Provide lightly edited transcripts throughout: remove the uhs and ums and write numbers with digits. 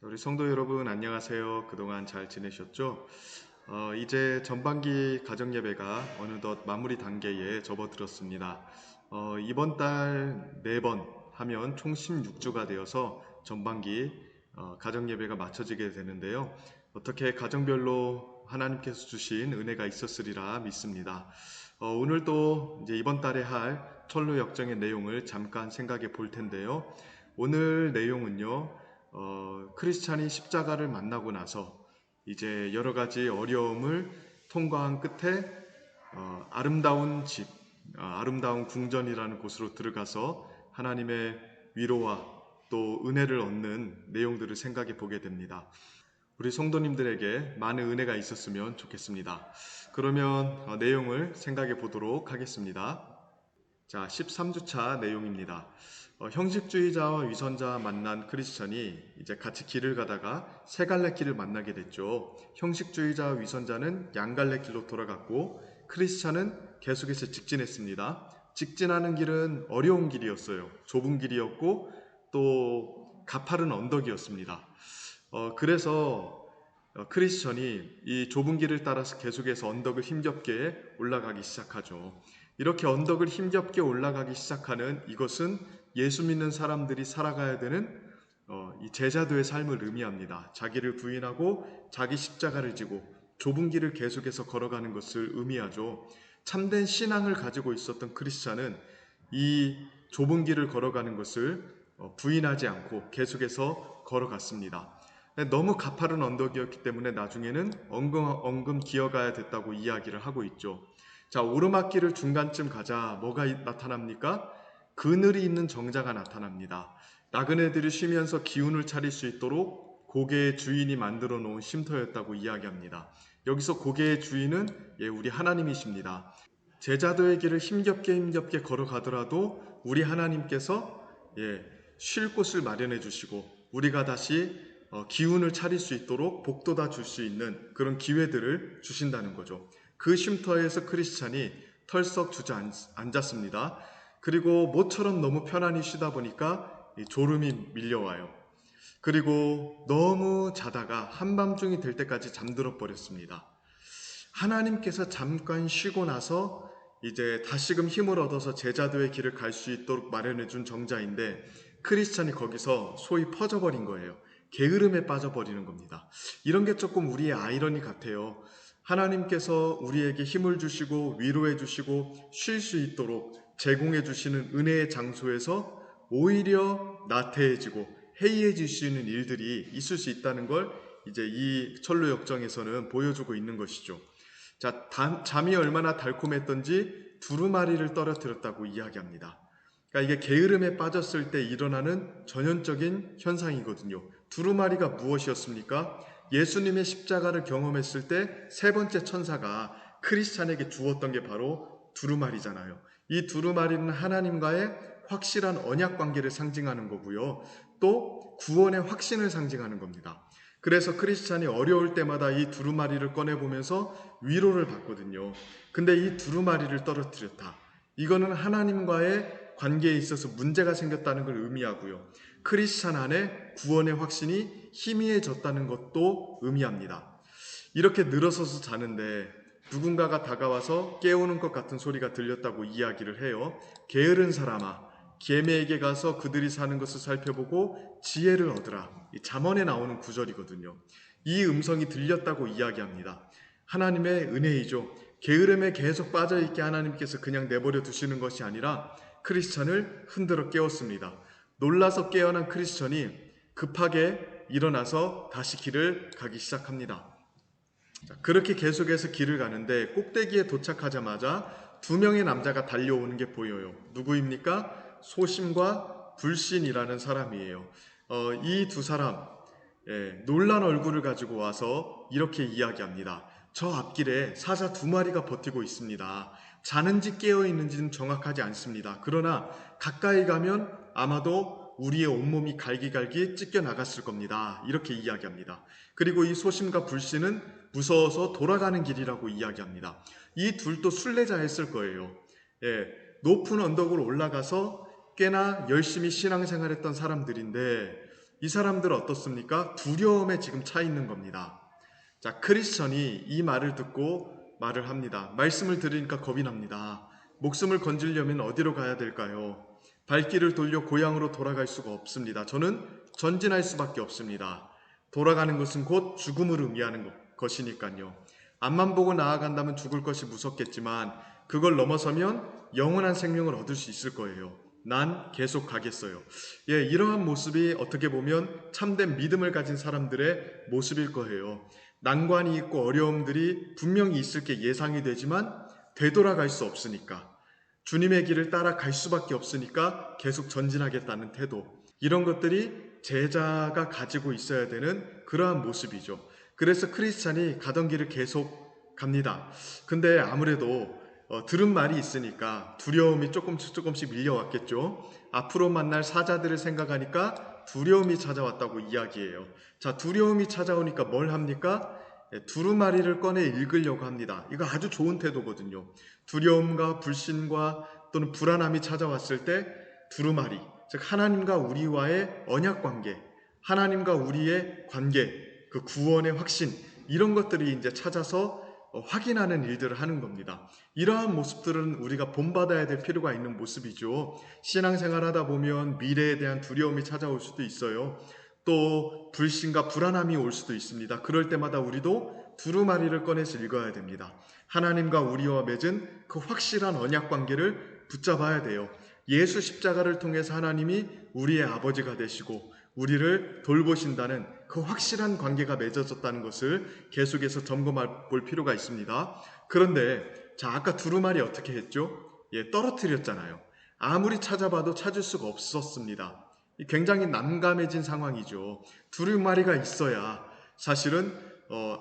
우리 성도 여러분 안녕하세요. 그동안 잘 지내셨죠? 이제 전반기 가정예배가 어느덧 마무리 단계에 접어들었습니다. 이번 달 4번 하면 총 16주가 되어서 전반기 가정예배가 마쳐지게 되는데요. 어떻게 가정별로 하나님께서 주신 은혜가 있었으리라 믿습니다. 오늘 또 이제 이번 달에 할 철로 역정의 내용을 잠깐 생각해 볼 텐데요. 오늘 내용은요. 크리스찬이 십자가를 만나고 나서 이제 여러 가지 어려움을 통과한 끝에 아름다운 집, 아름다운 궁전이라는 곳으로 들어가서 하나님의 위로와 또 은혜를 얻는 내용들을 생각해 보게 됩니다. 우리 성도님들에게 많은 은혜가 있었으면 좋겠습니다. 그러면 내용을 생각해 보도록 하겠습니다. 자, 13주차 내용입니다. 형식주의자와 위선자 만난 크리스천이 이제 같이 길을 가다가 세 갈래 길을 만나게 됐죠. 형식주의자와 위선자는 양갈래 길로 돌아갔고 크리스천은 계속해서 직진했습니다. 직진하는 길은 어려운 길이었어요. 좁은 길이었고 또 가파른 언덕이었습니다. 그래서 크리스천이 이 좁은 길을 따라서 계속해서 언덕을 힘겹게 올라가기 시작하죠. 이렇게 언덕을 힘겹게 올라가기 시작하는 이것은 예수 믿는 사람들이 살아가야 되는 이 제자도의 삶을 의미합니다. 자기를 부인하고 자기 십자가를 지고 좁은 길을 계속해서 걸어가는 것을 의미하죠. 참된 신앙을 가지고 있었던 크리스찬은 이 좁은 길을 걸어가는 것을 부인하지 않고 계속해서 걸어갔습니다. 너무 가파른 언덕이었기 때문에 나중에는 엉금 기어가야 됐다고 이야기를 하고 있죠. 자, 오르막길을 중간쯤 가자 뭐가 나타납니까? 그늘이 있는 정자가 나타납니다. 나그네들이 쉬면서 기운을 차릴 수 있도록 고개의 주인이 만들어 놓은 쉼터였다고 이야기합니다. 여기서 고개의 주인은 우리 하나님이십니다. 제자도의 길을 힘겹게 걸어가더라도 우리 하나님께서 쉴 곳을 마련해 주시고 우리가 다시 기운을 차릴 수 있도록 복돋아 줄 수 있는 그런 기회들을 주신다는 거죠. 그 쉼터에서 크리스찬이 털썩 주저앉았습니다. 그리고 모처럼 너무 편안히 쉬다 보니까 졸음이 밀려와요. 그리고 너무 자다가 한밤중이 될 때까지 잠들어 버렸습니다. 하나님께서 잠깐 쉬고 나서 이제 다시금 힘을 얻어서 제자도의 길을 갈 수 있도록 마련해 준 정자인데 크리스찬이 거기서 소위 퍼져버린 거예요. 게으름에 빠져버리는 겁니다. 이런 게 조금 우리의 아이러니 같아요. 하나님께서 우리에게 힘을 주시고 위로해 주시고 쉴 수 있도록 제공해 주시는 은혜의 장소에서 오히려 나태해지고 해이해질 는 일들이 있을 수 있다는 걸 이제 이 철로 역정에서는 보여주고 있는 것이죠. 자, 잠이 얼마나 달콤했던지 두루마리를 떨어뜨렸다고 이야기합니다. 그러니까 이게 게으름에 빠졌을 때 일어나는 전형적인 현상이거든요. 두루마리가 무엇이었습니까? 예수님의 십자가를 경험했을 때 세 번째 천사가 크리스찬에게 주었던 게 바로 두루마리잖아요. 이 두루마리는 하나님과의 확실한 언약 관계를 상징하는 거고요. 또 구원의 확신을 상징하는 겁니다. 그래서 크리스찬이 어려울 때마다 이 두루마리를 꺼내보면서 위로를 받거든요. 근데 이 두루마리를 떨어뜨렸다. 이거는 하나님과의 관계에 있어서 문제가 생겼다는 걸 의미하고요. 크리스찬 안에 구원의 확신이 희미해졌다는 것도 의미합니다. 이렇게 늘어서서 자는데 누군가가 다가와서 깨우는 것 같은 소리가 들렸다고 이야기를 해요. 게으른 사람아, 계매에게 가서 그들이 사는 것을 살펴보고 지혜를 얻으라. 이 잠언에 나오는 구절이거든요. 이 음성이 들렸다고 이야기합니다. 하나님의 은혜이죠. 게으름에 계속 빠져있게 하나님께서 그냥 내버려 두시는 것이 아니라 크리스천을 흔들어 깨웠습니다. 놀라서 깨어난 크리스천이 급하게 일어나서 다시 길을 가기 시작합니다. 그렇게 계속해서 길을 가는데 꼭대기에 도착하자마자 두 명의 남자가 달려오는 게 보여요. 누구입니까? 소심과 불신이라는 사람이에요. 이 두 사람 놀란 얼굴을 가지고 와서 이렇게 이야기합니다. 저 앞길에 사자 두 마리가 버티고 있습니다. 자는지 깨어있는지는 정확하지 않습니다. 그러나 가까이 가면 아마도 우리의 온몸이 갈기갈기 찢겨나갔을 겁니다. 이렇게 이야기합니다. 그리고 이 소심과 불신은 무서워서 돌아가는 길이라고 이야기합니다. 이 둘도 순례자였을 거예요. 높은 언덕을 올라가서 꽤나 열심히 신앙생활했던 사람들인데 이 사람들 어떻습니까? 두려움에 지금 차 있는 겁니다. 자, 크리스천이 이 말을 듣고 말을 합니다. 말씀을 들으니까 겁이 납니다. 목숨을 건지려면 어디로 가야 될까요? 발길을 돌려 고향으로 돌아갈 수가 없습니다. 저는 전진할 수밖에 없습니다. 돌아가는 것은 곧 죽음을 의미하는 것이니까요. 앞만 보고 나아간다면 죽을 것이 무섭겠지만 그걸 넘어서면 영원한 생명을 얻을 수 있을 거예요. 난 계속 가겠어요. 예, 이러한 모습이 어떻게 보면 참된 믿음을 가진 사람들의 모습일 거예요. 난관이 있고 어려움들이 분명히 있을 게 예상이 되지만 되돌아갈 수 없으니까, 주님의 길을 따라갈 수밖에 없으니까 계속 전진하겠다는 태도, 이런 것들이 제자가 가지고 있어야 되는 그러한 모습이죠. 그래서 크리스찬이 가던 길을 계속 갑니다. 근데 아무래도 들은 말이 있으니까 두려움이 조금씩 밀려왔겠죠. 앞으로 만날 사자들을 생각하니까 두려움이 찾아왔다고 이야기해요. 자, 두려움이 찾아오니까 뭘 합니까? 두루마리를 꺼내 읽으려고 합니다. 이거 아주 좋은 태도거든요. 두려움과 불신과 또는 불안함이 찾아왔을 때 두루마리, 즉 하나님과 우리와의 언약 관계, 하나님과 우리의 관계, 그 구원의 확신, 이런 것들이 이제 찾아서 확인하는 일들을 하는 겁니다. 이러한 모습들은 우리가 본받아야 될 필요가 있는 모습이죠. 신앙생활 하다 보면 미래에 대한 두려움이 찾아올 수도 있어요. 또 불신과 불안함이 올 수도 있습니다. 그럴 때마다 우리도 두루마리를 꺼내서 읽어야 됩니다. 하나님과 우리와 맺은 그 확실한 언약 관계를 붙잡아야 돼요. 예수 십자가를 통해서 하나님이 우리의 아버지가 되시고 우리를 돌보신다는 그 확실한 관계가 맺어졌다는 것을 계속해서 점검해 볼 필요가 있습니다. 그런데 자, 아까 두루마리 어떻게 했죠? 예, 떨어뜨렸잖아요. 아무리 찾아봐도 찾을 수가 없었습니다. 굉장히 난감해진 상황이죠. 두루마리가 있어야 사실은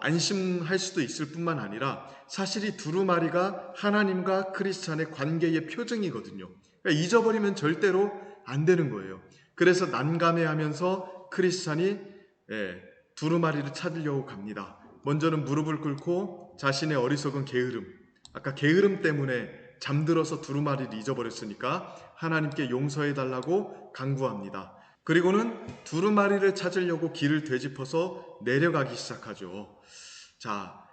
안심할 수도 있을 뿐만 아니라 사실 이 두루마리가 하나님과 크리스찬의 관계의 표징이거든요. 그러니까 잊어버리면 절대로 안 되는 거예요. 그래서 난감해하면서 크리스찬이 두루마리를 찾으려고 갑니다. 먼저는 무릎을 꿇고 자신의 어리석은 게으름, 아까 게으름 때문에 잠들어서 두루마리를 잊어버렸으니까 하나님께 용서해달라고 간구합니다. 그리고는 두루마리를 찾으려고 길을 되짚어서 내려가기 시작하죠. 자,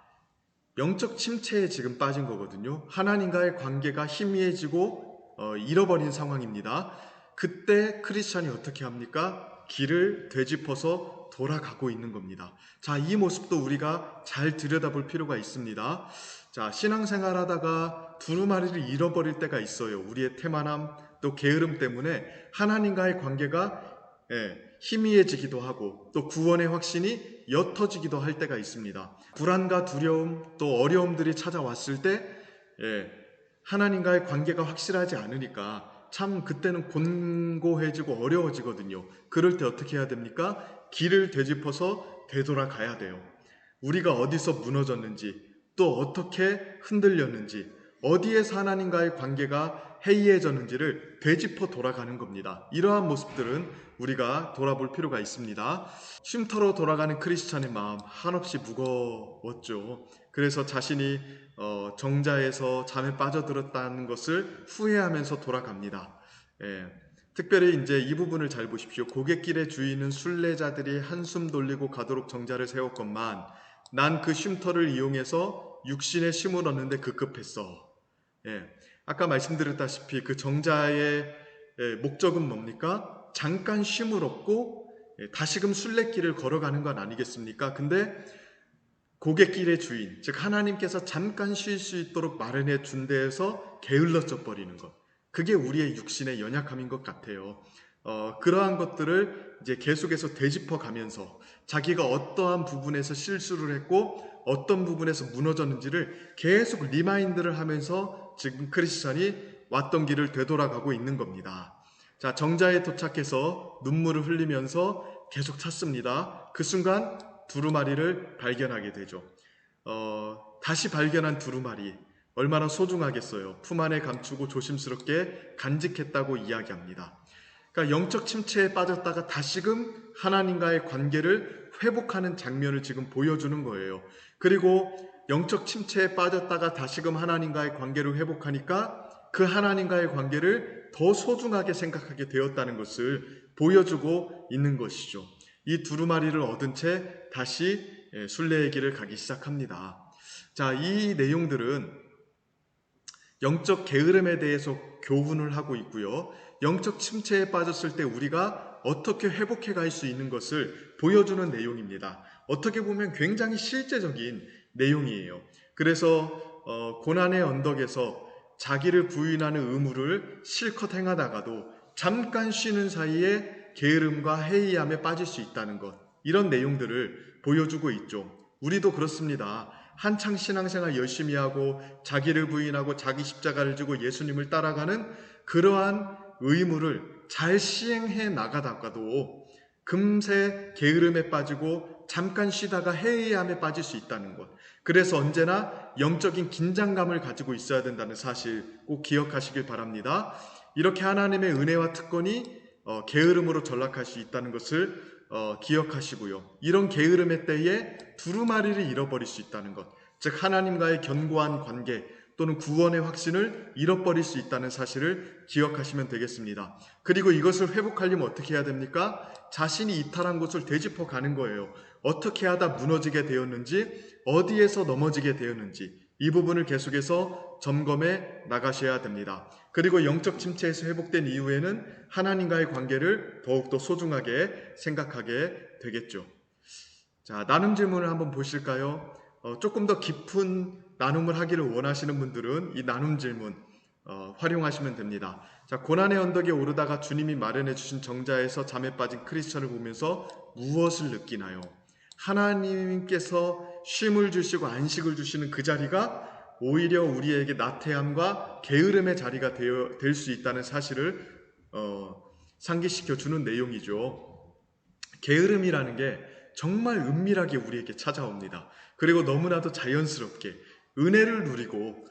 영적 침체에 지금 빠진 거거든요. 하나님과의 관계가 희미해지고 잃어버린 상황입니다. 그때 크리스찬이 어떻게 합니까? 길을 되짚어서 돌아가고 있는 겁니다. 자, 이 모습도 우리가 잘 들여다볼 필요가 있습니다. 자, 신앙생활 하다가 두루마리를 잃어버릴 때가 있어요. 우리의 태만함 또 게으름 때문에 하나님과의 관계가 희미해지기도 하고 또 구원의 확신이 옅어지기도 할 때가 있습니다. 불안과 두려움 또 어려움들이 찾아왔을 때 하나님과의 관계가 확실하지 않으니까 참 그때는 곤고해지고 어려워지거든요. 그럴 때 어떻게 해야 됩니까? 길을 되짚어서 되돌아가야 돼요. 우리가 어디서 무너졌는지 또 어떻게 흔들렸는지 어디에서 하나님과의 관계가 해이해졌는지를 되짚어 돌아가는 겁니다. 이러한 모습들은 우리가 돌아볼 필요가 있습니다. 쉼터로 돌아가는 크리스찬의 마음 한없이 무거웠죠. 그래서 자신이 정자에서 잠에 빠져들었다는 것을 후회하면서 돌아갑니다. 특별히 이제 이 부분을 잘 보십시오. 고갯길의 주인은 순례자들이 한숨 돌리고 가도록 정자를 세웠건만 난 그 쉼터를 이용해서 육신의 쉼을 얻는데 급급했어. 아까 말씀드렸다시피 그 정자의 목적은 뭡니까? 잠깐 쉼을 얻고 다시금 순례길을 걸어가는 건 아니겠습니까? 근데 고갯길의 주인, 즉 하나님께서 잠깐 쉴 수 있도록 마련해 준 데에서 게을러져 버리는 것, 그게 우리의 육신의 연약함인 것 같아요. 그러한 것들을 이제 계속해서 되짚어 가면서 자기가 어떠한 부분에서 실수를 했고 어떤 부분에서 무너졌는지를 계속 리마인드를 하면서 지금 크리스찬이 왔던 길을 되돌아가고 있는 겁니다. 자, 정자에 도착해서 눈물을 흘리면서 계속 찾습니다. 그 순간 두루마리를 발견하게 되죠. 다시 발견한 두루마리 얼마나 소중하겠어요. 품 안에 감추고 조심스럽게 간직했다고 이야기합니다. 그러니까 영적 침체에 빠졌다가 다시금 하나님과의 관계를 회복하는 장면을 지금 보여주는 거예요. 그리고 영적 침체에 빠졌다가 다시금 하나님과의 관계를 회복하니까 그 하나님과의 관계를 더 소중하게 생각하게 되었다는 것을 보여주고 있는 것이죠. 이 두루마리를 얻은 채 다시 순례의 길을 가기 시작합니다. 자, 이 내용들은 영적 게으름에 대해서 교훈을 하고 있고요. 영적 침체에 빠졌을 때 우리가 어떻게 회복해 갈 수 있는 것을 보여주는 내용입니다. 어떻게 보면 굉장히 실제적인 내용이에요. 그래서 고난의 언덕에서 자기를 부인하는 의무를 실컷 행하다가도 잠깐 쉬는 사이에 게으름과 해이함에 빠질 수 있다는 것, 이런 내용들을 보여주고 있죠. 우리도 그렇습니다. 한창 신앙생활 열심히 하고 자기를 부인하고 자기 십자가를 지고 예수님을 따라가는 그러한 의무를 잘 시행해 나가다가도 금세 게으름에 빠지고 잠깐 쉬다가 해이함에 빠질 수 있다는 것. 그래서 언제나 영적인 긴장감을 가지고 있어야 된다는 사실 꼭 기억하시길 바랍니다. 이렇게 하나님의 은혜와 특권이 게으름으로 전락할 수 있다는 것을 기억하시고요. 이런 게으름의 때에 두루마리를 잃어버릴 수 있다는 것, 즉 하나님과의 견고한 관계 또는 구원의 확신을 잃어버릴 수 있다는 사실을 기억하시면 되겠습니다. 그리고 이것을 회복하려면 어떻게 해야 됩니까? 자신이 이탈한 곳을 되짚어 가는 거예요. 어떻게 하다 무너지게 되었는지, 어디에서 넘어지게 되었는지, 이 부분을 계속해서 점검해 나가셔야 됩니다. 그리고 영적 침체에서 회복된 이후에는 하나님과의 관계를 더욱더 소중하게 생각하게 되겠죠. 자, 나눔 질문을 한번 보실까요? 조금 더 깊은 나눔을 하기를 원하시는 분들은 이 나눔 질문 활용하시면 됩니다. 자, 고난의 언덕에 오르다가 주님이 마련해 주신 정자에서 잠에 빠진 크리스천을 보면서 무엇을 느끼나요? 하나님께서 쉼을 주시고 안식을 주시는 그 자리가 오히려 우리에게 나태함과 게으름의 자리가 될 수 있다는 사실을 상기시켜 주는 내용이죠. 게으름이라는 게 정말 은밀하게 우리에게 찾아옵니다. 그리고 너무나도 자연스럽게 은혜를 누리고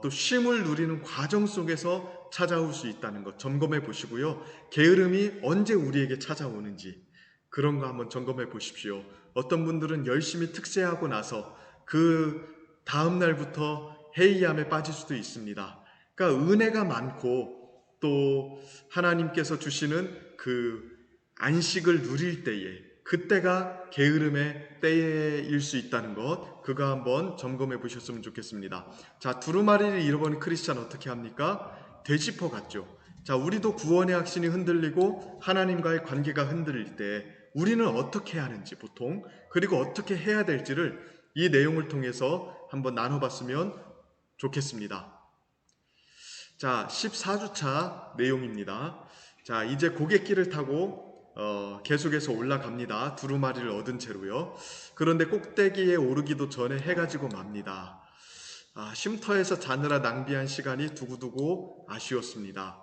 또 쉼을 누리는 과정 속에서 찾아올 수 있다는 것 점검해 보시고요. 게으름이 언제 우리에게 찾아오는지 그런 거 한번 점검해 보십시오. 어떤 분들은 열심히 특세하고 나서 그 다음 날부터 해이함에 빠질 수도 있습니다. 그러니까 은혜가 많고 또 하나님께서 주시는 그 안식을 누릴 때에 그때가 게으름의 때일 수 있다는 것, 그거 한번 점검해 보셨으면 좋겠습니다. 자, 두루마리를 잃어버린 크리스찬 어떻게 합니까? 되짚어 갔죠. 자, 우리도 구원의 확신이 흔들리고 하나님과의 관계가 흔들릴 때 우리는 어떻게 하는지 보통, 그리고 어떻게 해야 될지를 이 내용을 통해서 한번 나눠봤으면 좋겠습니다. 자, 14주차 내용입니다. 자, 이제 고갯길을 타고 계속해서 올라갑니다. 두루마리를 얻은 채로요. 그런데 꼭대기에 오르기도 전에 해가 지고 맙니다. 쉼터에서 자느라 낭비한 시간이 두고두고 아쉬웠습니다.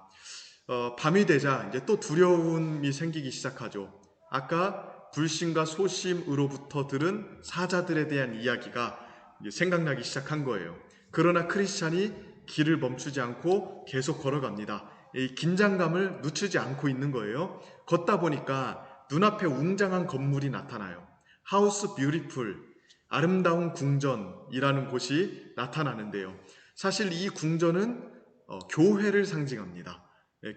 밤이 되자 이제 또 두려움이 생기기 시작하죠. 아까 불신과 소심으로부터 들은 사자들에 대한 이야기가 생각나기 시작한 거예요. 그러나 크리스찬이 길을 멈추지 않고 계속 걸어갑니다. 이 긴장감을 늦추지 않고 있는 거예요. 걷다 보니까 눈앞에 웅장한 건물이 나타나요. 하우스 뷰티풀, 아름다운 궁전이라는 곳이 나타나는데요. 사실 이 궁전은 교회를 상징합니다.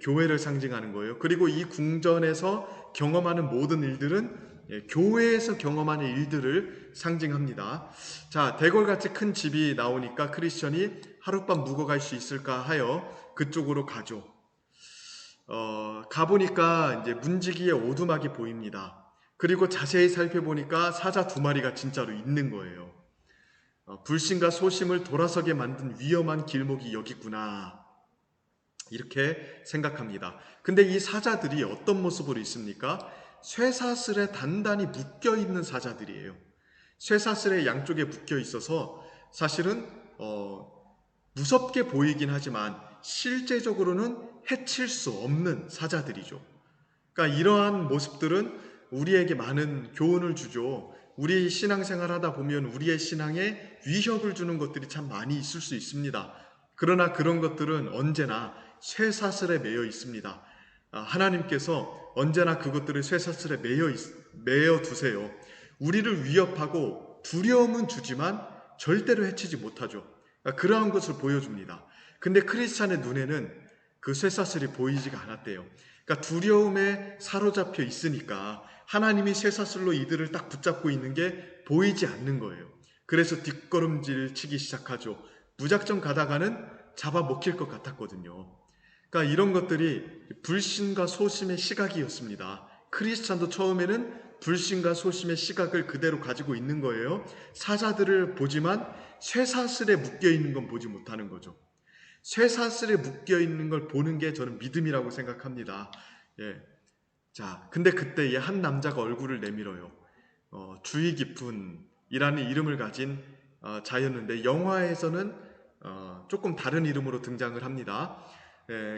교회를 상징하는 거예요. 그리고 이 궁전에서 경험하는 모든 일들은 교회에서 경험하는 일들을 상징합니다. 자, 대궐같이 큰 집이 나오니까 크리스천이 하룻밤 묵어갈 수 있을까 하여 그쪽으로 가죠. 가보니까 이제 문지기의 오두막이 보입니다. 그리고 자세히 살펴보니까 사자 2마리가 진짜로 있는 거예요. 불신과 소심을 돌아서게 만든 위험한 길목이 여기 있구나. 이렇게 생각합니다. 근데 이 사자들이 어떤 모습으로 있습니까? 쇠사슬에 단단히 묶여있는 사자들이에요. 쇠사슬의 양쪽에 묶여 있어서 사실은 무섭게 보이긴 하지만 실제적으로는 해칠 수 없는 사자들이죠. 그러니까 이러한 모습들은 우리에게 많은 교훈을 주죠. 우리 신앙생활 하다 보면 우리의 신앙에 위협을 주는 것들이 참 많이 있을 수 있습니다. 그러나 그런 것들은 언제나 쇠사슬에 매여 있습니다. 하나님께서 언제나 그것들을 쇠사슬에 매여 두세요. 우리를 위협하고 두려움은 주지만 절대로 해치지 못하죠. 그러한 것을 보여줍니다. 근데 크리스찬의 눈에는 그 쇠사슬이 보이지가 않았대요. 그러니까 두려움에 사로잡혀 있으니까 하나님이 쇠사슬로 이들을 딱 붙잡고 있는 게 보이지 않는 거예요. 그래서 뒷걸음질 치기 시작하죠. 무작정 가다가는 잡아먹힐 것 같았거든요. 그러니까 이런 것들이 불신과 소심의 시각이었습니다. 크리스찬도 처음에는 불신과 소심의 시각을 그대로 가지고 있는 거예요. 사자들을 보지만 쇠사슬에 묶여 있는 건 보지 못하는 거죠. 쇠사슬에 묶여 있는 걸 보는 게 저는 믿음이라고 생각합니다. 예. 자, 근데 그때 한 남자가 얼굴을 내밀어요. 주의 깊은이라는 이름을 가진 자였는데 영화에서는 조금 다른 이름으로 등장을 합니다.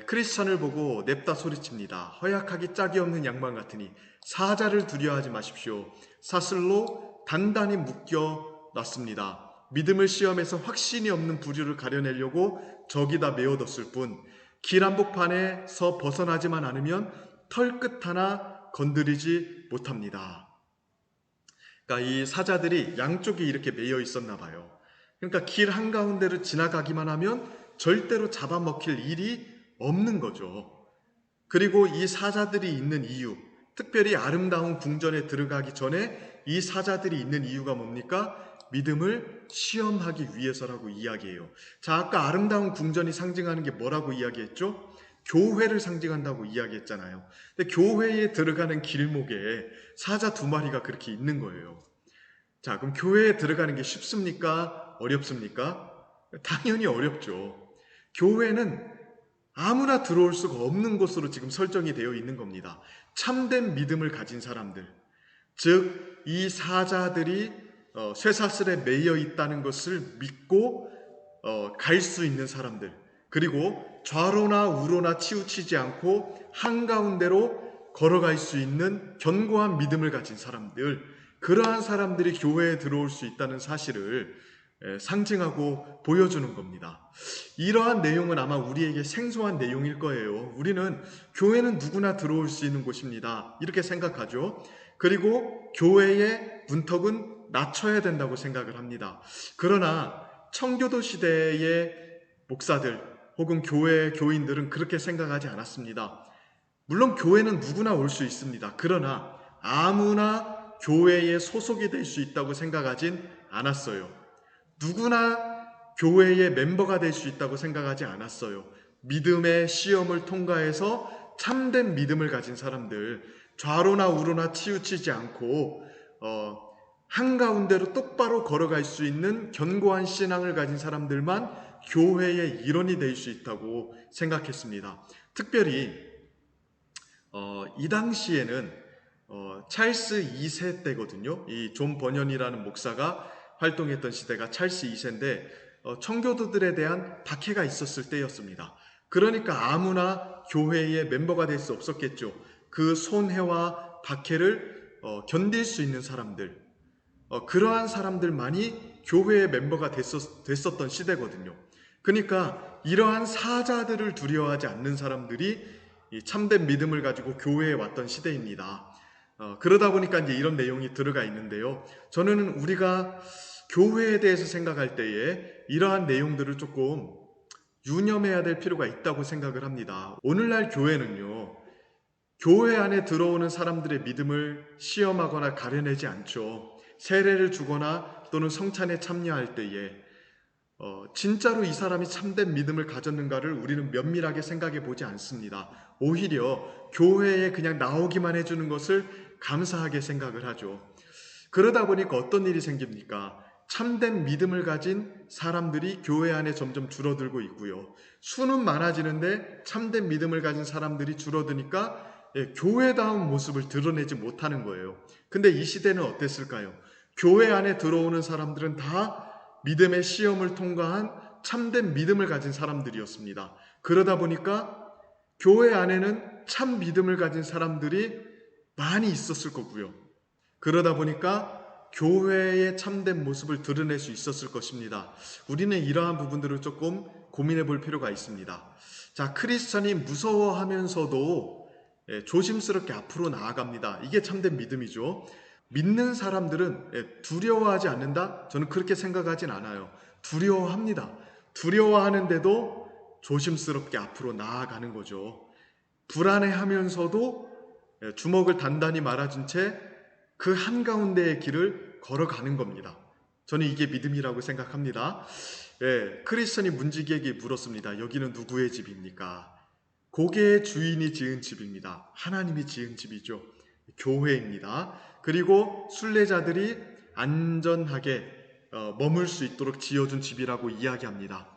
크리스찬을 보고 냅다 소리칩니다. 허약하기 짝이 없는 양반 같으니 사자를 두려워하지 마십시오. 사슬로 단단히 묶여 놨습니다. 믿음을 시험해서 확신이 없는 부류를 가려내려고 저기다 메어뒀을 뿐 길 한복판에서 벗어나지만 않으면 털끝 하나 건드리지 못합니다. 그러니까 이 사자들이 양쪽에 이렇게 매여 있었나 봐요. 그러니까 길 한가운데를 지나가기만 하면 절대로 잡아먹힐 일이 없는 거죠. 그리고 이 사자들이 있는 이유, 특별히 아름다운 궁전에 들어가기 전에 이 사자들이 있는 이유가 뭡니까? 믿음을 시험하기 위해서라고 이야기해요. 자, 아까 아름다운 궁전이 상징하는 게 뭐라고 이야기했죠? 교회를 상징한다고 이야기했잖아요. 근데 교회에 들어가는 길목에 사자 2마리가 그렇게 있는 거예요. 자, 그럼 교회에 들어가는 게 쉽습니까? 어렵습니까? 당연히 어렵죠. 교회는 아무나 들어올 수가 없는 곳으로 지금 설정이 되어 있는 겁니다. 참된 믿음을 가진 사람들, 즉 이 사자들이 쇠사슬에 매여 있다는 것을 믿고 갈 수 있는 사람들, 그리고 좌로나 우로나 치우치지 않고 한가운데로 걸어갈 수 있는 견고한 믿음을 가진 사람들, 그러한 사람들이 교회에 들어올 수 있다는 사실을 상징하고 보여주는 겁니다. 이러한 내용은 아마 우리에게 생소한 내용일 거예요. 우리는 교회는 누구나 들어올 수 있는 곳입니다. 이렇게 생각하죠. 그리고 교회의 문턱은 낮춰야 된다고 생각을 합니다. 그러나 청교도 시대의 목사들 혹은 교회 교인들은 그렇게 생각하지 않았습니다. 물론 교회는 누구나 올 수 있습니다. 그러나 아무나 교회에 소속이 될 수 있다고 생각하진 않았어요. 누구나 교회의 멤버가 될 수 있다고 생각하지 않았어요. 믿음의 시험을 통과해서 참된 믿음을 가진 사람들, 좌로나 우로나 치우치지 않고 한가운데로 똑바로 걸어갈 수 있는 견고한 신앙을 가진 사람들만 교회의 일원이 될 수 있다고 생각했습니다. 특별히 이 당시에는 찰스 2세 때거든요. 이 존 버년이라는 목사가 활동했던 시대가 찰스 2세인데 청교도들에 대한 박해가 있었을 때였습니다. 그러니까 아무나 교회의 멤버가 될 수 없었겠죠. 그 손해와 박해를 견딜 수 있는 사람들, 그러한 사람들만이 교회의 멤버가 됐었던 시대거든요. 그러니까 이러한 사자들을 두려워하지 않는 사람들이 참된 믿음을 가지고 교회에 왔던 시대입니다. 그러다 보니까 이제 이런 내용이 들어가 있는데요. 저는 우리가 교회에 대해서 생각할 때에 이러한 내용들을 조금 유념해야 될 필요가 있다고 생각을 합니다. 오늘날 교회는요, 교회 안에 들어오는 사람들의 믿음을 시험하거나 가려내지 않죠. 세례를 주거나 또는 성찬에 참여할 때에 진짜로 이 사람이 참된 믿음을 가졌는가를 우리는 면밀하게 생각해 보지 않습니다. 오히려 교회에 그냥 나오기만 해주는 것을 감사하게 생각을 하죠. 그러다 보니까 어떤 일이 생깁니까? 참된 믿음을 가진 사람들이 교회 안에 점점 줄어들고 있고요. 수는 많아지는데 참된 믿음을 가진 사람들이 줄어드니까 교회다운 모습을 드러내지 못하는 거예요. 근데 이 시대는 어땠을까요? 교회 안에 들어오는 사람들은 다 믿음의 시험을 통과한 참된 믿음을 가진 사람들이었습니다. 그러다 보니까 교회 안에는 참 믿음을 가진 사람들이 많이 있었을 거고요. 그러다 보니까 교회의 참된 모습을 드러낼 수 있었을 것입니다. 우리는 이러한 부분들을 조금 고민해 볼 필요가 있습니다. 자, 크리스천이 무서워하면서도 조심스럽게 앞으로 나아갑니다. 이게 참된 믿음이죠. 믿는 사람들은 두려워하지 않는다? 저는 그렇게 생각하진 않아요. 두려워합니다. 두려워하는데도 조심스럽게 앞으로 나아가는 거죠. 불안해하면서도 주먹을 단단히 말아준 채 그 한가운데의 길을 걸어가는 겁니다. 저는 이게 믿음이라고 생각합니다. 크리스천이 문지기에게 물었습니다. 여기는 누구의 집입니까? 고개의 주인이 지은 집입니다. 하나님이 지은 집이죠. 교회입니다. 그리고 순례자들이 안전하게 머물 수 있도록 지어준 집이라고 이야기합니다.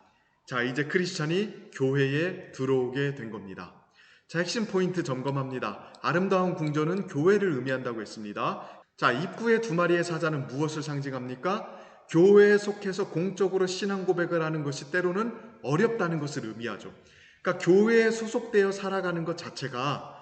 자, 이제 크리스천이 교회에 들어오게 된 겁니다. 자, 핵심 포인트 점검합니다. 아름다운 궁전은 교회를 의미한다고 했습니다. 자, 입구의 두 마리의 사자는 무엇을 상징합니까? 교회에 속해서 공적으로 신앙 고백을 하는 것이 때로는 어렵다는 것을 의미하죠. 그러니까 교회에 소속되어 살아가는 것 자체가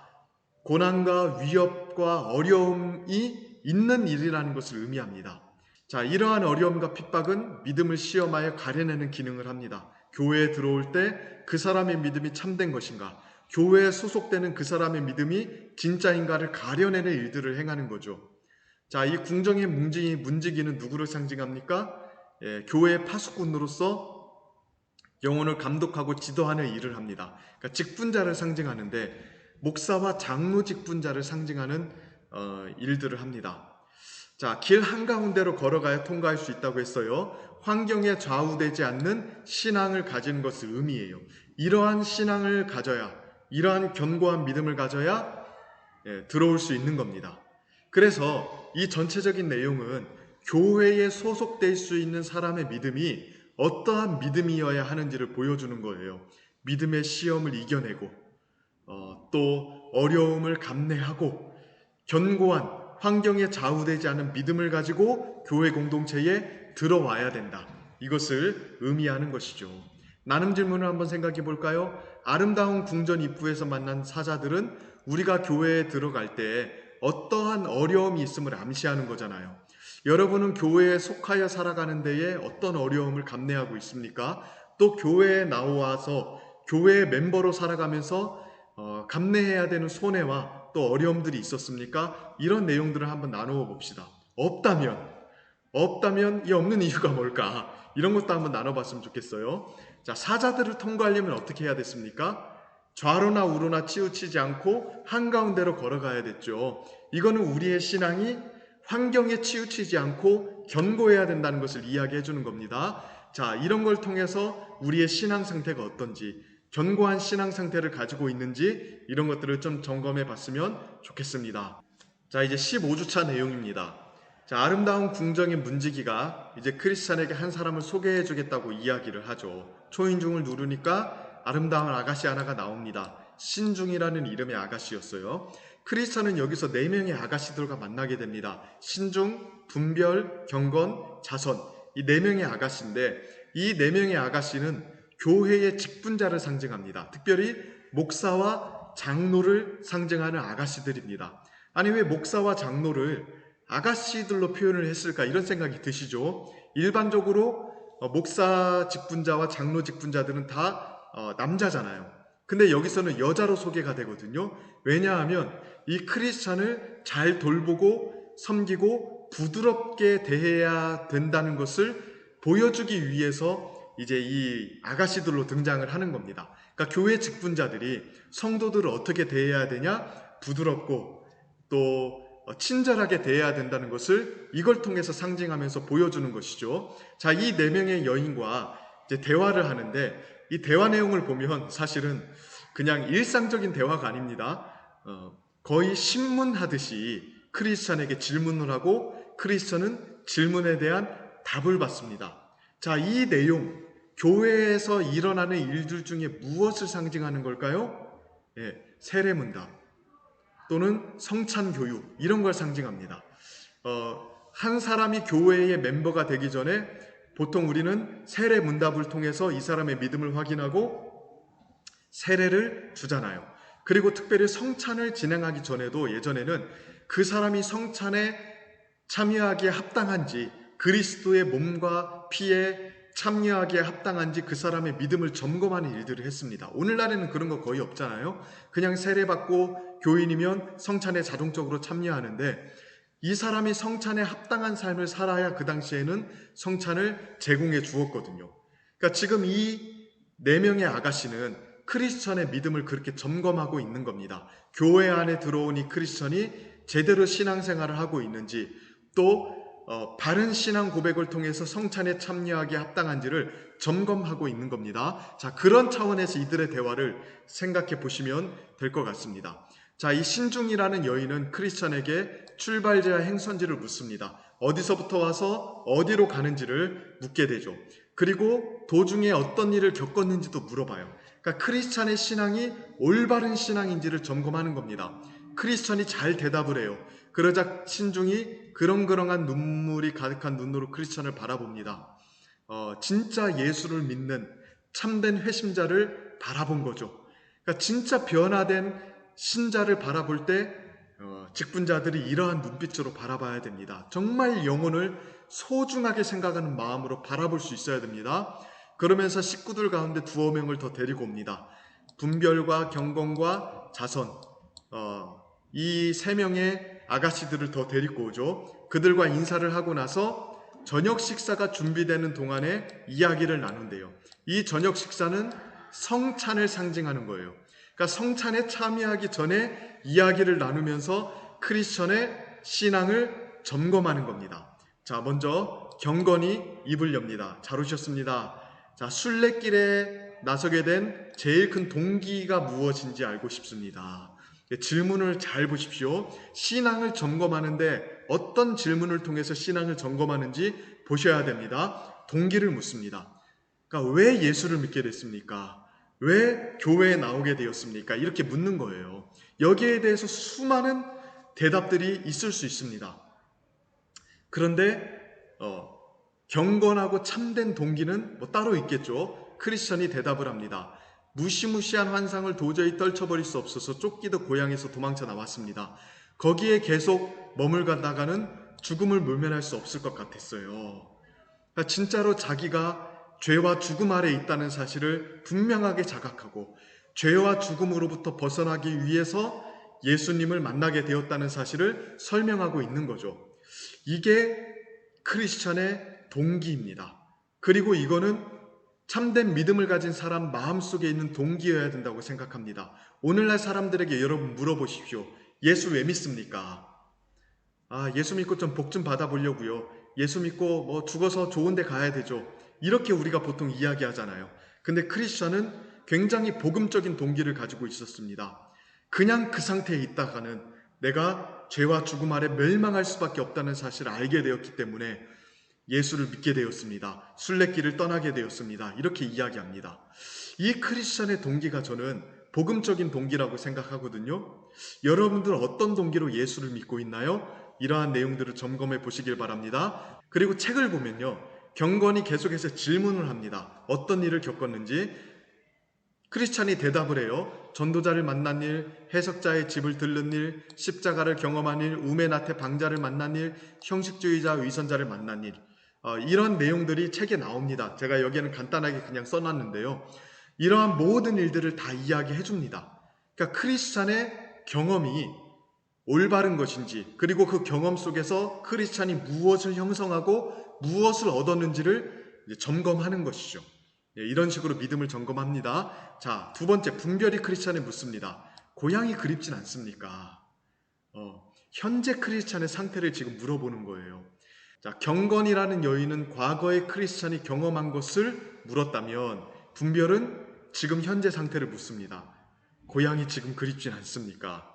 고난과 위협과 어려움이 있는 일이라는 것을 의미합니다. 자, 이러한 어려움과 핍박은 믿음을 시험하여 가려내는 기능을 합니다. 교회에 들어올 때 그 사람의 믿음이 참된 것인가, 교회에 소속되는 그 사람의 믿음이 진짜인가를 가려내는 일들을 행하는 거죠. 자, 이 궁정의 문지기는 누구를 상징합니까? 교회의 파수꾼으로서 영혼을 감독하고 지도하는 일을 합니다. 그러니까 직분자를 상징하는데 목사와 장로 직분자를 상징하는 일들을 합니다. 자, 길 한가운데로 걸어가야 통과할 수 있다고 했어요. 환경에 좌우되지 않는 신앙을 가지는 것을 의미해요. 이러한 신앙을 가져야, 이러한 견고한 믿음을 가져야 들어올 수 있는 겁니다. 그래서 이 전체적인 내용은 교회에 소속될 수 있는 사람의 믿음이 어떠한 믿음이어야 하는지를 보여주는 거예요. 믿음의 시험을 이겨내고 또 어려움을 감내하고 견고한 환경에 좌우되지 않은 믿음을 가지고 교회 공동체에 들어와야 된다. 이것을 의미하는 것이죠. 나눔 질문을 한번 생각해 볼까요? 아름다운 궁전 입구에서 만난 사자들은 우리가 교회에 들어갈 때 어떠한 어려움이 있음을 암시하는 거잖아요. 여러분은 교회에 속하여 살아가는 데에 어떤 어려움을 감내하고 있습니까? 또 교회에 나와서 교회의 멤버로 살아가면서 감내해야 되는 손해와 또 어려움들이 있었습니까? 이런 내용들을 한번 나누어 봅시다. 없다면 이 없는 이유가 뭘까? 이런 것도 한번 나눠봤으면 좋겠어요. 자, 사자들을 통과하려면 어떻게 해야 됐습니까? 좌로나 우로나 치우치지 않고 한가운데로 걸어가야 됐죠. 이거는 우리의 신앙이 환경에 치우치지 않고 견고해야 된다는 것을 이야기해 주는 겁니다. 자, 이런 걸 통해서 우리의 신앙 상태가 어떤지, 견고한 신앙 상태를 가지고 있는지 이런 것들을 좀 점검해 봤으면 좋겠습니다. 자, 이제 15주차 내용입니다. 자, 아름다운 궁정의 문지기가 이제 크리스찬에게 한 사람을 소개해 주겠다고 이야기를 하죠. 초인종을 누르니까 아름다운 아가씨 하나가 나옵니다. 신중이라는 이름의 아가씨였어요. 크리스찬은 여기서 4명의 아가씨들과 만나게 됩니다. 신중, 분별, 경건, 자선, 이 4명의 아가씨인데 이 4명의 아가씨는 교회의 직분자를 상징합니다. 특별히 목사와 장로를 상징하는 아가씨들입니다. 아니, 왜 목사와 장로를 아가씨들로 표현을 했을까? 이런 생각이 드시죠? 일반적으로 목사 직분자와 장로 직분자들은 다 남자잖아요. 근데 여기서는 여자로 소개가 되거든요. 왜냐하면 이 크리스찬을 잘 돌보고 섬기고 부드럽게 대해야 된다는 것을 보여주기 위해서 이제 이 아가씨들로 등장을 하는 겁니다. 그러니까 교회 직분자들이 성도들을 어떻게 대해야 되냐? 부드럽고 또 친절하게 대해야 된다는 것을 이걸 통해서 상징하면서 보여주는 것이죠. 자, 이 4명의 여인과 이제 대화를 하는데 이 대화 내용을 보면 사실은 그냥 일상적인 대화가 아닙니다. 거의 신문하듯이 크리스찬에게 질문을 하고 크리스찬은 질문에 대한 답을 받습니다. 자, 이 내용, 교회에서 일어나는 일들 중에 무엇을 상징하는 걸까요? 세례문답 또는 성찬교육, 이런 걸 상징합니다. 한 사람이 교회의 멤버가 되기 전에 보통 우리는 세례문답을 통해서 이 사람의 믿음을 확인하고 세례를 주잖아요. 그리고 특별히 성찬을 진행하기 전에도 예전에는 그 사람이 성찬에 참여하기에 합당한지, 그리스도의 몸과 피에 참여하기에 합당한지 그 사람의 믿음을 점검하는 일들을 했습니다. 오늘날에는 그런 거 거의 없잖아요. 그냥 세례받고 교인이면 성찬에 자동적으로 참여하는데 이 사람이 성찬에 합당한 삶을 살아야 그 당시에는 성찬을 제공해 주었거든요. 그러니까 지금 이 4명의 아가씨는 크리스천의 믿음을 그렇게 점검하고 있는 겁니다. 교회 안에 들어온 이 크리스천이 제대로 신앙생활을 하고 있는지, 또 바른 신앙 고백을 통해서 성찬에 참여하기에 합당한지를 점검하고 있는 겁니다. 자, 그런 차원에서 이들의 대화를 생각해 보시면 될 것 같습니다. 자, 이 신중이라는 여인은 크리스천에게 출발지와 행선지를 묻습니다. 어디서부터 와서 어디로 가는지를 묻게 되죠. 그리고 도중에 어떤 일을 겪었는지도 물어봐요. 그러니까 크리스천의 신앙이 올바른 신앙인지를 점검하는 겁니다. 크리스천이 잘 대답을 해요. 그러자 신중이 그렁그렁한 눈물이 가득한 눈으로 크리스천을 바라봅니다. 진짜 예수를 믿는 참된 회심자를 바라본 거죠. 그러니까 진짜 변화된 신자를 바라볼 때 직분자들이 이러한 눈빛으로 바라봐야 됩니다. 정말 영혼을 소중하게 생각하는 마음으로 바라볼 수 있어야 됩니다. 그러면서 식구들 가운데 두어 명을 더 데리고 옵니다. 분별과 경건과 자선, 이 세 명의 아가씨들을 더 데리고 오죠. 그들과 인사를 하고 나서 저녁 식사가 준비되는 동안에 이야기를 나눈대요. 이 저녁 식사는 성찬을 상징하는 거예요. 그러니까 성찬에 참여하기 전에 이야기를 나누면서 크리스천의 신앙을 점검하는 겁니다. 자, 먼저 경건이 입을 엽니다. 잘 오셨습니다. 자, 순례길에 나서게 된 제일 큰 동기가 무엇인지 알고 싶습니다. 질문을 잘 보십시오. 신앙을 점검하는데 어떤 질문을 통해서 신앙을 점검하는지 보셔야 됩니다. 동기를 묻습니다. 그러니까 왜 예수를 믿게 됐습니까? 왜 교회에 나오게 되었습니까? 이렇게 묻는 거예요. 여기에 대해서 수많은 대답들이 있을 수 있습니다. 그런데 경건하고 참된 동기는 따로 있겠죠. 크리스천이 대답을 합니다. 무시무시한 환상을 도저히 떨쳐버릴 수 없어서 쫓기도 고향에서 도망쳐 나왔습니다. 거기에 계속 머물다가는 죽음을 모면할 수 없을 것 같았어요. 그러니까 진짜로 자기가 죄와 죽음 아래 있다는 사실을 분명하게 자각하고 죄와 죽음으로부터 벗어나기 위해서 예수님을 만나게 되었다는 사실을 설명하고 있는 거죠. 이게 크리스천의 동기입니다. 그리고 이거는 참된 믿음을 가진 사람 마음속에 있는 동기여야 된다고 생각합니다. 오늘날 사람들에게 여러분 물어보십시오. 예수 왜 믿습니까? 예수 믿고 좀 복 좀 받아보려고요. 예수 믿고 죽어서 좋은 데 가야 되죠. 이렇게 우리가 보통 이야기하잖아요. 근데 크리스천은 굉장히 복음적인 동기를 가지고 있었습니다. 그냥 그 상태에 있다가는 내가 죄와 죽음 아래 멸망할 수밖에 없다는 사실을 알게 되었기 때문에 예수를 믿게 되었습니다. 순례길을 떠나게 되었습니다. 이렇게 이야기합니다. 이 크리스천의 동기가 저는 복음적인 동기라고 생각하거든요. 여러분들 어떤 동기로 예수를 믿고 있나요? 이러한 내용들을 점검해 보시길 바랍니다. 그리고 책을 보면요. 경건이 계속해서 질문을 합니다. 어떤 일을 겪었는지. 크리스찬이 대답을 해요. 전도자를 만난 일, 해석자의 집을 들른 일, 십자가를 경험한 일, 우메나테 방자를 만난 일, 형식주의자 위선자를 만난 일. 이런 내용들이 책에 나옵니다. 제가 여기에는 간단하게 그냥 써놨는데요. 이러한 모든 일들을 다 이야기해 줍니다. 그러니까 크리스찬의 경험이 올바른 것인지, 그리고 그 경험 속에서 크리스찬이 무엇을 형성하고 무엇을 얻었는지를 점검하는 것이죠. 이런 식으로 믿음을 점검합니다. 자, 두 번째, 분별이 크리스찬에 묻습니다. 고향이 그립진 않습니까? 현재 크리스찬의 상태를 지금 물어보는 거예요. 자, 경건이라는 여인은 과거의 크리스찬이 경험한 것을 물었다면 분별은 지금 현재 상태를 묻습니다. 고향이 지금 그립진 않습니까?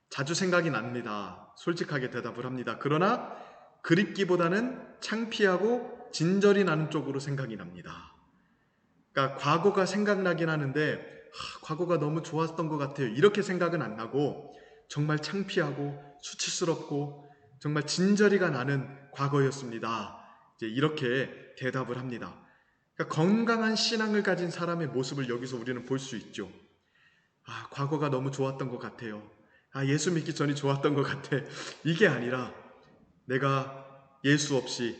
자주 생각이 납니다. 솔직하게 대답을 합니다. 그러나 그립기보다는 창피하고 진절이 나는 쪽으로 생각이 납니다. 그러니까 과거가 생각나긴 하는데 과거가 너무 좋았던 것 같아요. 이렇게 생각은 안 나고 정말 창피하고 수치스럽고 정말 진저리가 나는 과거였습니다. 이제 이렇게 대답을 합니다. 그러니까 건강한 신앙을 가진 사람의 모습을 여기서 우리는 볼 수 있죠. 과거가 너무 좋았던 것 같아요. 예수 믿기 전이 좋았던 것 같아. 이게 아니라 내가 예수 없이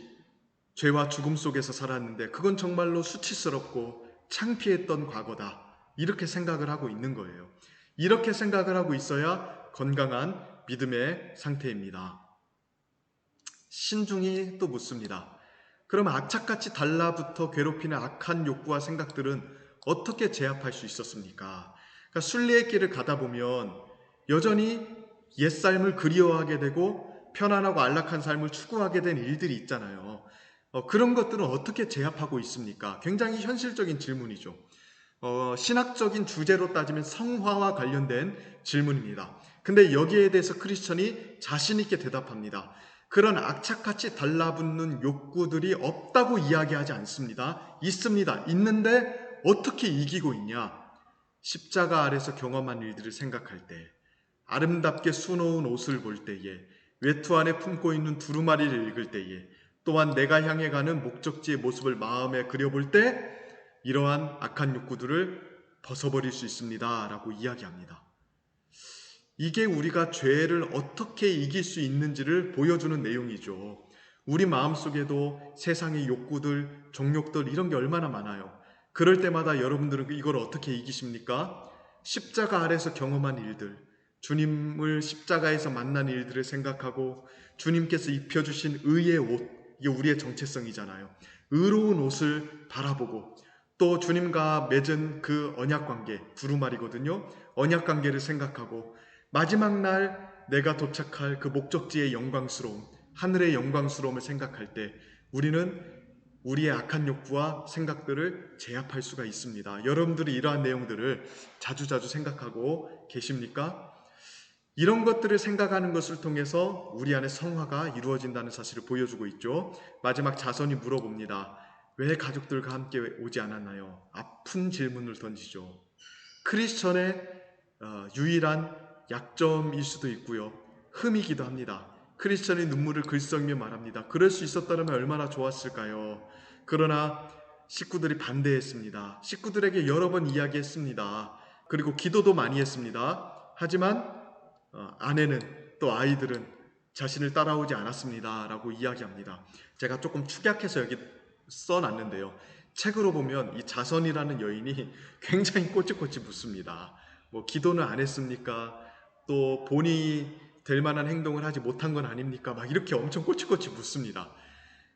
죄와 죽음 속에서 살았는데 그건 정말로 수치스럽고 창피했던 과거다. 이렇게 생각을 하고 있는 거예요. 이렇게 생각을 하고 있어야 건강한 믿음의 상태입니다. 신중히 또 묻습니다. 그럼 악착같이 달라붙어 괴롭히는 악한 욕구와 생각들은 어떻게 제압할 수 있었습니까? 그러니까 순례의 길을 가다 보면 여전히 옛삶을 그리워하게 되고 편안하고 안락한 삶을 추구하게 된 일들이 있잖아요. 그런 것들은 어떻게 제압하고 있습니까? 굉장히 현실적인 질문이죠. 신학적인 주제로 따지면 성화와 관련된 질문입니다. 근데 여기에 대해서 크리스천이 자신 있게 대답합니다. 그런 악착같이 달라붙는 욕구들이 없다고 이야기하지 않습니다. 있습니다. 있는데 어떻게 이기고 있냐? 십자가 아래서 경험한 일들을 생각할 때, 아름답게 수놓은 옷을 볼 때에, 외투 안에 품고 있는 두루마리를 읽을 때에, 또한 내가 향해 가는 목적지의 모습을 마음에 그려볼 때 이러한 악한 욕구들을 벗어버릴 수 있습니다 라고 이야기합니다. 이게 우리가 죄를 어떻게 이길 수 있는지를 보여주는 내용이죠. 우리 마음속에도 세상의 욕구들, 정욕들 이런 게 얼마나 많아요. 그럴 때마다 여러분들은 이걸 어떻게 이기십니까? 십자가 아래서 경험한 일들, 주님을 십자가에서 만난 일들을 생각하고 주님께서 입혀주신 의의 옷, 이게 우리의 정체성이잖아요. 의로운 옷을 바라보고 또 주님과 맺은 그 언약관계, 두루마리거든요. 언약관계를 생각하고 마지막 날 내가 도착할 그 목적지의 영광스러움, 하늘의 영광스러움을 생각할 때 우리는 우리의 악한 욕구와 생각들을 제압할 수가 있습니다. 여러분들이 이러한 내용들을 자주자주 생각하고 계십니까? 이런 것들을 생각하는 것을 통해서 우리 안에 성화가 이루어진다는 사실을 보여주고 있죠. 마지막 자손이 물어봅니다. 왜 가족들과 함께 오지 않았나요? 아픈 질문을 던지죠. 크리스천의 유일한 약점일 수도 있고요. 흠이기도 합니다. 크리스천이 눈물을 글썽이며 말합니다. 그럴 수 있었다면 얼마나 좋았을까요? 그러나 식구들이 반대했습니다. 식구들에게 여러 번 이야기했습니다. 그리고 기도도 많이 했습니다. 하지만 아내는 또 아이들은 자신을 따라오지 않았습니다 라고 이야기합니다. 제가 조금 축약해서 여기 써놨는데요. 책으로 보면 이 자선이라는 여인이 굉장히 꼬치꼬치 묻습니다. 뭐 기도는 안 했습니까? 또 본인이 될 만한 행동을 하지 못한 건 아닙니까? 막 이렇게 엄청 꼬치꼬치 묻습니다.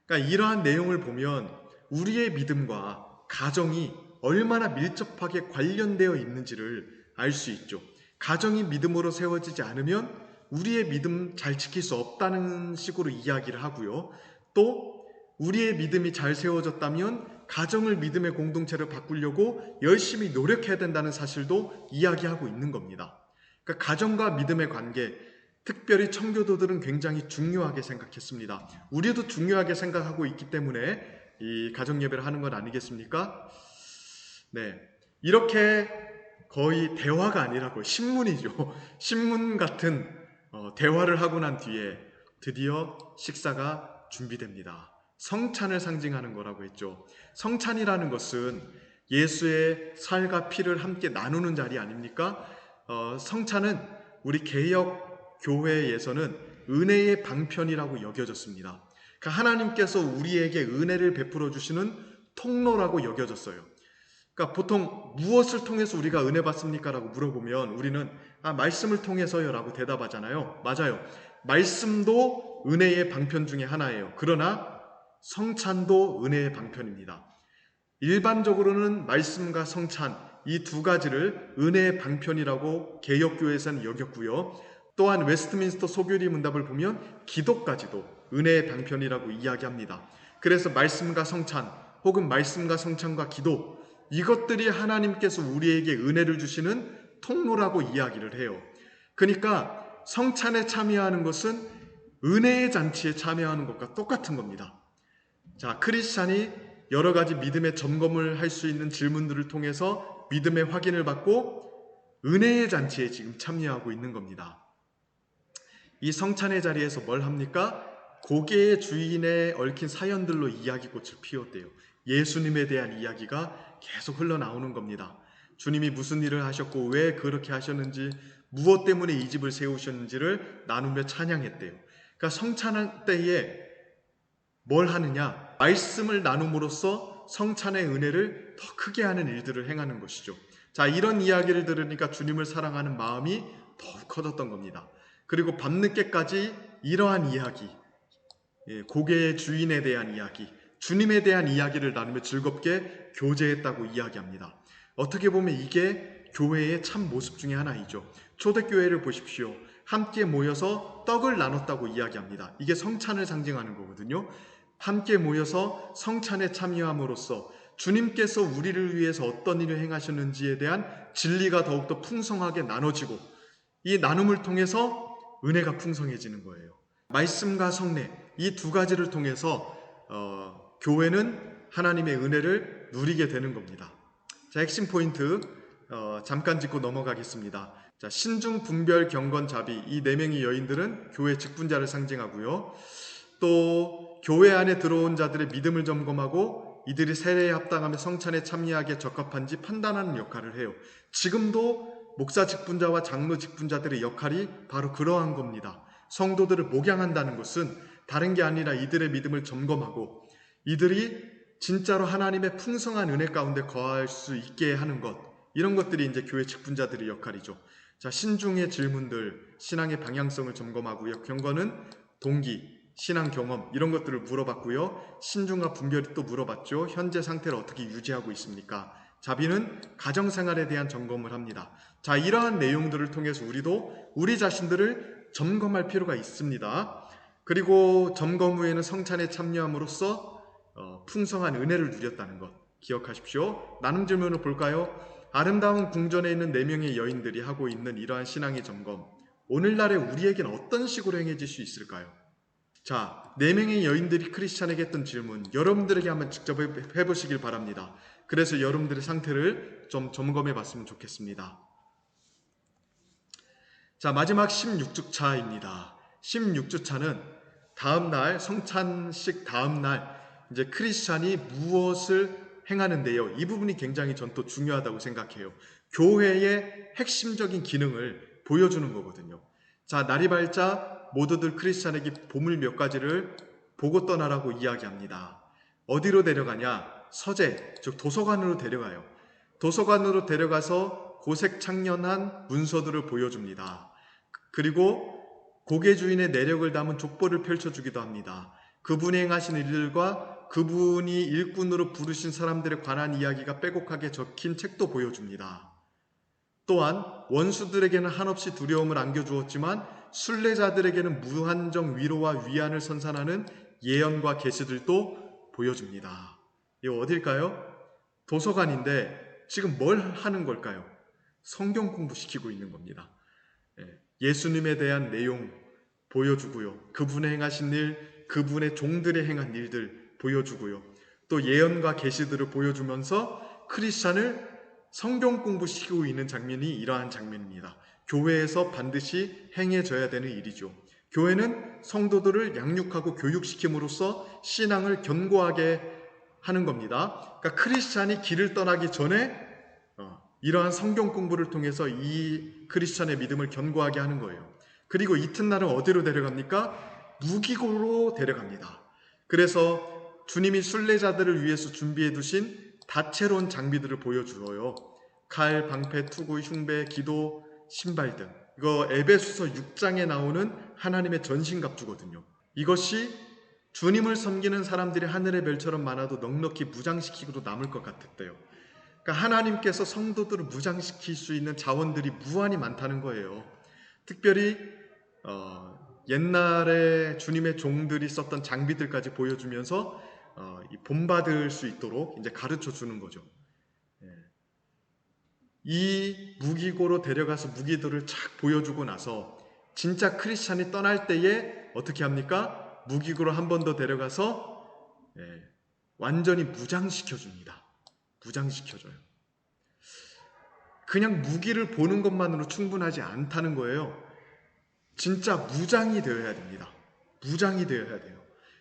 그러니까 이러한 내용을 보면 우리의 믿음과 가정이 얼마나 밀접하게 관련되어 있는지를 알 수 있죠. 가정이 믿음으로 세워지지 않으면 우리의 믿음 잘 지킬 수 없다는 식으로 이야기를 하고요. 또 우리의 믿음이 잘 세워졌다면 가정을 믿음의 공동체로 바꾸려고 열심히 노력해야 된다는 사실도 이야기하고 있는 겁니다. 그러니까 가정과 믿음의 관계, 특별히 청교도들은 굉장히 중요하게 생각했습니다. 우리도 중요하게 생각하고 있기 때문에 이 가정 예배를 하는 건 아니겠습니까? 네, 이렇게 거의 대화가 아니라고 신문이죠. 신문 같은 대화를 하고 난 뒤에 드디어 식사가 준비됩니다. 성찬을 상징하는 거라고 했죠. 성찬이라는 것은 예수의 살과 피를 함께 나누는 자리 아닙니까? 성찬은 우리 개역 교회에서는 은혜의 방편이라고 여겨졌습니다. 그러니까 하나님께서 우리에게 은혜를 베풀어 주시는 통로라고 여겨졌어요. 그러니까 보통 무엇을 통해서 우리가 은혜 받습니까? 라고 물어보면 우리는 말씀을 통해서요 라고 대답하잖아요. 맞아요. 말씀도 은혜의 방편 중에 하나예요. 그러나 성찬도 은혜의 방편입니다. 일반적으로는 말씀과 성찬 이 두 가지를 은혜의 방편이라고 개역교회에서는 여겼고요. 또한 웨스트민스터 소교리 문답을 보면 기도까지도 은혜의 방편이라고 이야기합니다. 그래서 말씀과 성찬 혹은 말씀과 성찬과 기도 이것들이 하나님께서 우리에게 은혜를 주시는 통로라고 이야기를 해요. 그러니까 성찬에 참여하는 것은 은혜의 잔치에 참여하는 것과 똑같은 겁니다. 자, 크리스찬이 여러 가지 믿음의 점검을 할 수 있는 질문들을 통해서 믿음의 확인을 받고 은혜의 잔치에 지금 참여하고 있는 겁니다. 이 성찬의 자리에서 뭘 합니까? 고개의 주인에 얽힌 사연들로 이야기꽃을 피웠대요. 예수님에 대한 이야기가 계속 흘러나오는 겁니다. 주님이 무슨 일을 하셨고 왜 그렇게 하셨는지 무엇 때문에 이 집을 세우셨는지를 나누며 찬양했대요. 그러니까 성찬할 때에 뭘 하느냐? 말씀을 나눔으로써 성찬의 은혜를 더 크게 하는 일들을 행하는 것이죠. 자, 이런 이야기를 들으니까 주님을 사랑하는 마음이 더욱 커졌던 겁니다. 그리고 밤늦게까지 이러한 이야기, 고개의 주인에 대한 이야기, 주님에 대한 이야기를 나누며 즐겁게 교제했다고 이야기합니다. 어떻게 보면 이게 교회의 참 모습 중에 하나이죠. 초대교회를 보십시오. 함께 모여서 떡을 나눴다고 이야기합니다. 이게 성찬을 상징하는 거거든요. 함께 모여서 성찬에 참여함으로써 주님께서 우리를 위해서 어떤 일을 행하셨는지에 대한 진리가 더욱더 풍성하게 나눠지고 이 나눔을 통해서 은혜가 풍성해지는 거예요. 말씀과 성례, 이 두 가지를 통해서 교회는 하나님의 은혜를 누리게 되는 겁니다. 자, 핵심 포인트 잠깐 짚고 넘어가겠습니다. 자, 신중, 분별, 경건, 자비, 이 네 명의 여인들은 교회 직분자를 상징하고요. 또 교회 안에 들어온 자들의 믿음을 점검하고 이들이 세례에 합당하며 성찬에 참여하기에 적합한지 판단하는 역할을 해요. 지금도 목사 직분자와 장로 직분자들의 역할이 바로 그러한 겁니다. 성도들을 목양한다는 것은 다른 게 아니라 이들의 믿음을 점검하고 이들이 진짜로 하나님의 풍성한 은혜 가운데 거할 수 있게 하는 것, 이런 것들이 이제 교회 직분자들의 역할이죠. 자, 신중의 질문들, 신앙의 방향성을 점검하고요. 경건은 동기, 신앙 경험, 이런 것들을 물어봤고요. 신중과 분별이 또 물어봤죠. 현재 상태를 어떻게 유지하고 있습니까? 자비는 가정생활에 대한 점검을 합니다. 자, 이러한 내용들을 통해서 우리도 우리 자신들을 점검할 필요가 있습니다. 그리고 점검 후에는 성찬에 참여함으로써 풍성한 은혜를 누렸다는 것 기억하십시오. 나눔 질문을 볼까요? 아름다운 궁전에 있는 4명의 여인들이 하고 있는 이러한 신앙의 점검, 오늘날에 우리에겐 어떤 식으로 행해질 수 있을까요? 자, 4명의 여인들이 크리스찬에게 했던 질문, 여러분들에게 한번 직접 해보시길 바랍니다. 그래서 여러분들의 상태를 좀 점검해 봤으면 좋겠습니다. 자, 마지막 16주차입니다. 16주차는 다음날, 성찬식 다음날 이제 크리스찬이 무엇을 행하는데요. 이 부분이 굉장히 전 또 중요하다고 생각해요. 교회의 핵심적인 기능을 보여주는 거거든요. 자, 날이 밝자 모두들 크리스찬에게 보물 몇 가지를 보고 떠나라고 이야기합니다. 어디로 데려가냐? 서재, 즉 도서관으로 데려가요. 도서관으로 데려가서 고색 창년한 문서들을 보여줍니다. 그리고 고개 주인의 내력을 담은 족보를 펼쳐주기도 합니다. 그분이 행하신 일들과 그분이 일꾼으로 부르신 사람들에 관한 이야기가 빼곡하게 적힌 책도 보여줍니다. 또한 원수들에게는 한없이 두려움을 안겨주었지만 순례자들에게는 무한정 위로와 위안을 선산하는 예언과 계시들도 보여줍니다. 이거 어딜까요? 도서관인데 지금 뭘 하는 걸까요? 성경 공부시키고 있는 겁니다. 예수님에 대한 내용 보여주고요. 그분의 행하신 일, 그분의 종들의 행한 일들 보여주고요. 또 예언과 계시들을 보여주면서 크리스찬을 성경 공부시키고 있는 장면이 이러한 장면입니다. 교회에서 반드시 행해져야 되는 일이죠. 교회는 성도들을 양육하고 교육시킴으로써 신앙을 견고하게 하는 겁니다. 그러니까 크리스찬이 길을 떠나기 전에 이러한 성경 공부를 통해서 이 크리스찬의 믿음을 견고하게 하는 거예요. 그리고 이튿날은 어디로 데려갑니까? 무기고로 데려갑니다. 그래서 주님이 순례자들을 위해서 준비해 두신 다채로운 장비들을 보여주어요. 칼, 방패, 투구, 흉배, 기도, 신발 등. 이거 에베소서 6장에 나오는 하나님의 전신갑주거든요. 이것이 주님을 섬기는 사람들이 하늘의 별처럼 많아도 넉넉히 무장시키고도 남을 것 같았대요. 그러니까 하나님께서 성도들을 무장시킬 수 있는 자원들이 무한히 많다는 거예요. 특별히 옛날에 주님의 종들이 썼던 장비들까지 보여주면서 본받을 수 있도록 이제 가르쳐 주는 거죠. 이 무기고로 데려가서 무기들을 착 보여주고 나서 진짜 크리스찬이 떠날 때에 어떻게 합니까? 무기고로 한 번 더 데려가서 완전히 무장시켜줍니다. 무장시켜줘요. 그냥 무기를 보는 것만으로 충분하지 않다는 거예요. 진짜 무장이 되어야 됩니다. 무장이 되어야 돼요.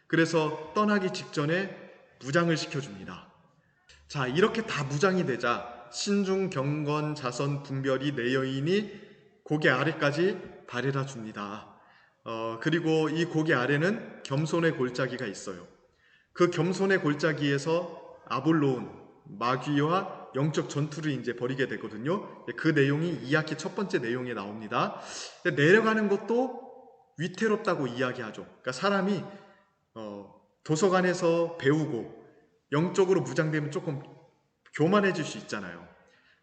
그래서 떠나기 직전에 무장을 시켜줍니다. 자, 이렇게 다 무장이 되자 신중, 경건, 자선, 분별이 네 여인이 고개 아래까지 발에다 줍니다. 그리고 이 고개 아래는 겸손의 골짜기가 있어요. 그 겸손의 골짜기에서 아볼로온, 마귀와 영적 전투를 이제 벌이게 되거든요. 그 내용이 2학기 첫 번째 내용에 나옵니다. 내려가는 것도 위태롭다고 이야기하죠. 그러니까 사람이 도서관에서 배우고 영적으로 무장되면 조금 교만해질 수 있잖아요.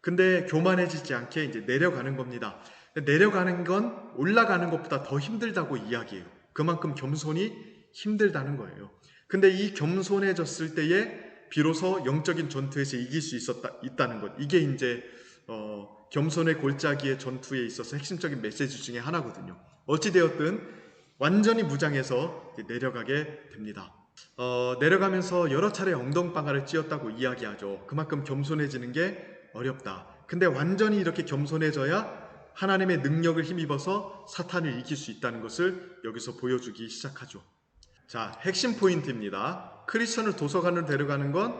근데 교만해지지 않게 이제 내려가는 겁니다. 내려가는 건 올라가는 것보다 더 힘들다고 이야기해요. 그만큼 겸손이 힘들다는 거예요. 근데 이 겸손해졌을 때에 비로소 영적인 전투에서 이길 수 있다는 것. 이게 이제 겸손의 골짜기의 전투에 있어서 핵심적인 메시지 중에 하나거든요. 어찌되었든 완전히 무장해서 내려가게 됩니다. 내려가면서 여러 차례 엉덩방아를 찧었다고 이야기하죠. 그만큼 겸손해지는 게 어렵다. 근데 완전히 이렇게 겸손해져야 하나님의 능력을 힘입어서 사탄을 이길 수 있다는 것을 여기서 보여주기 시작하죠. 자, 핵심 포인트입니다. 크리스천을 도서관으로 데려가는 건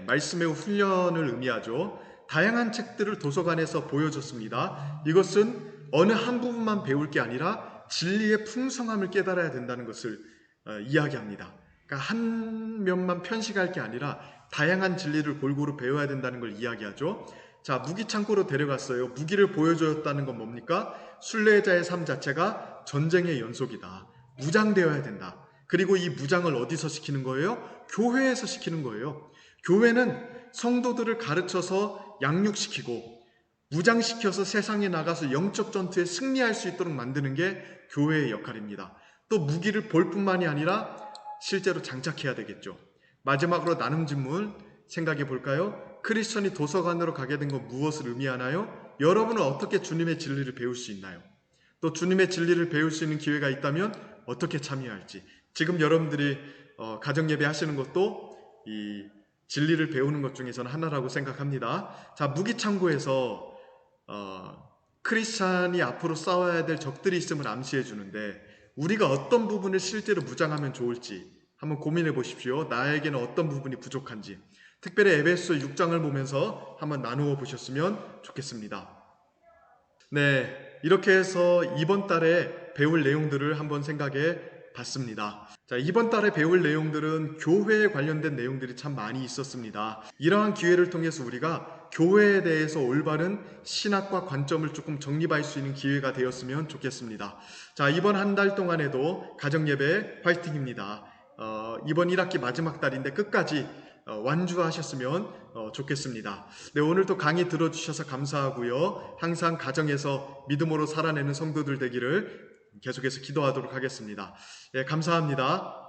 말씀의 훈련을 의미하죠. 다양한 책들을 도서관에서 보여줬습니다. 이것은 어느 한 부분만 배울 게 아니라 진리의 풍성함을 깨달아야 된다는 것을 이야기합니다. 그러니까 한 면만 편식할 게 아니라 다양한 진리를 골고루 배워야 된다는 걸 이야기하죠. 자, 무기창고로 데려갔어요. 무기를 보여줬다는 건 뭡니까? 순례자의 삶 자체가 전쟁의 연속이다. 무장되어야 된다. 그리고 이 무장을 어디서 시키는 거예요? 교회에서 시키는 거예요. 교회는 성도들을 가르쳐서 양육시키고 무장시켜서 세상에 나가서 영적 전투에 승리할 수 있도록 만드는 게 교회의 역할입니다. 또 무기를 볼 뿐만이 아니라 실제로 장착해야 되겠죠. 마지막으로 나눔 질문 생각해 볼까요? 크리스천이 도서관으로 가게 된 건 무엇을 의미하나요? 여러분은 어떻게 주님의 진리를 배울 수 있나요? 또 주님의 진리를 배울 수 있는 기회가 있다면 어떻게 참여할지. 지금 여러분들이 가정예배 하시는 것도 이 진리를 배우는 것 중에서는 하나라고 생각합니다. 자, 무기창고에서 크리스찬이 앞으로 싸워야 될 적들이 있음을 암시해 주는데 우리가 어떤 부분을 실제로 무장하면 좋을지 한번 고민해 보십시오. 나에게는 어떤 부분이 부족한지. 특별히 에베소 6장을 보면서 한번 나누어 보셨으면 좋겠습니다. 네, 이렇게 해서 이번 달에 배울 내용들을 한번 생각해 봤습니다. 자, 이번 달에 배울 내용들은 교회에 관련된 내용들이 참 많이 있었습니다. 이러한 기회를 통해서 우리가 교회에 대해서 올바른 신학과 관점을 조금 정립할 수 있는 기회가 되었으면 좋겠습니다. 자, 이번 한 달 동안에도 가정예배 화이팅입니다. 이번 1학기 마지막 달인데 끝까지 완주하셨으면 좋겠습니다. 네, 오늘도 강의 들어주셔서 감사하고요. 항상 가정에서 믿음으로 살아내는 성도들 되기를 계속해서 기도하도록 하겠습니다. 네, 감사합니다.